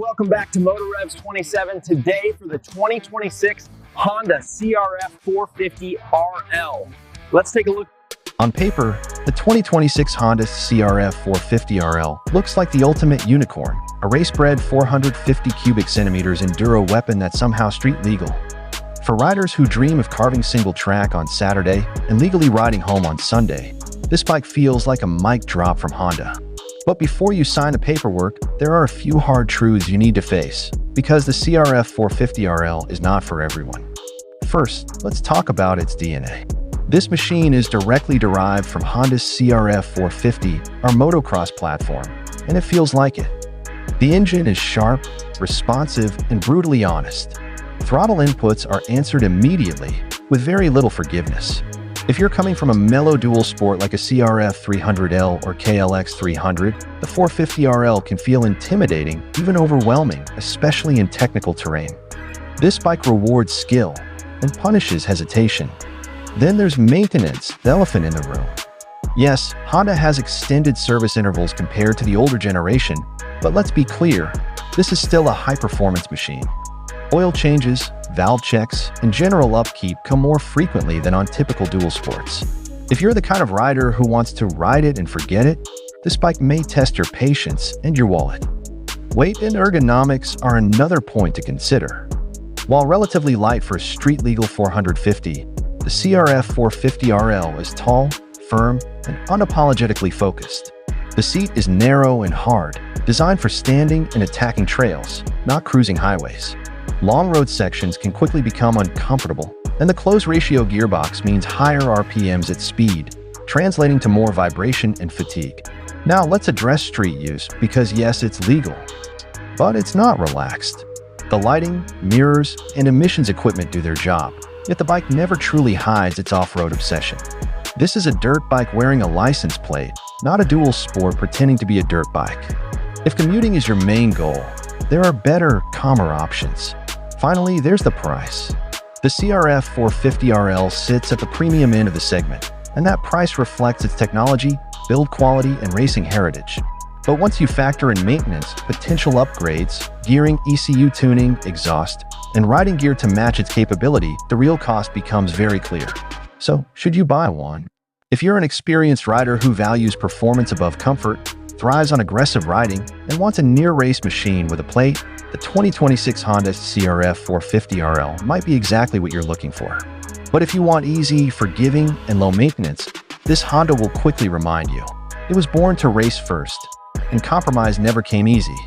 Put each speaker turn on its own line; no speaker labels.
Welcome back to MotoRevs 27. Today for the 2026 Honda CRF450RL. Let's take a look.
On paper, the 2026 Honda CRF450RL looks like the ultimate unicorn, a race-bred 450 cubic centimeters enduro weapon that's somehow street legal. For riders who dream of carving single track on Saturday and legally riding home on Sunday, this bike feels like a mic drop from Honda. But before you sign the paperwork, there are a few hard truths you need to face, because the CRF450RL is not for everyone. First, let's talk about its DNA. This machine is directly derived from Honda's CRF450, our motocross platform, and it feels like it. The engine is sharp, responsive, and brutally honest. Throttle inputs are answered immediately, with very little forgiveness. If you're coming from a mellow dual sport like a CRF300L or KLX300, the 450RL can feel intimidating, even overwhelming, especially in technical terrain. This bike rewards skill and punishes hesitation. Then there's maintenance, the elephant in the room. Yes, Honda has extended service intervals compared to the older generation, but let's be clear, this is still a high-performance machine. Oil changes, valve checks, and general upkeep come more frequently than on typical dual sports. If you're the kind of rider who wants to ride it and forget it, this bike may test your patience and your wallet. Weight and ergonomics are another point to consider. While relatively light for a street-legal 450, the CRF450RL is tall, firm, and unapologetically focused. The seat is narrow and hard, designed for standing and attacking trails, not cruising highways. Long road sections can quickly become uncomfortable, and the close ratio gearbox means higher RPMs at speed, translating to more vibration and fatigue. Now let's address street use, because yes, it's legal, but it's not relaxed. The lighting, mirrors, and emissions equipment do their job, yet the bike never truly hides its off-road obsession. This is a dirt bike wearing a license plate, not a dual sport pretending to be a dirt bike. If commuting is your main goal, there are better, calmer options. Finally, there's the price. The CRF450RL sits at the premium end of the segment, and that price reflects its technology, build quality, and racing heritage. But once you factor in maintenance, potential upgrades, gearing, ECU tuning, exhaust, and riding gear to match its capability, the real cost becomes very clear. So, should you buy one? If you're an experienced rider who values performance above comfort, thrives on aggressive riding, and wants a near-race machine with a plate, the 2026 Honda CRF450RL might be exactly what you're looking for. But if you want easy, forgiving, and low maintenance, this Honda will quickly remind you. It was born to race first, and compromise never came easy.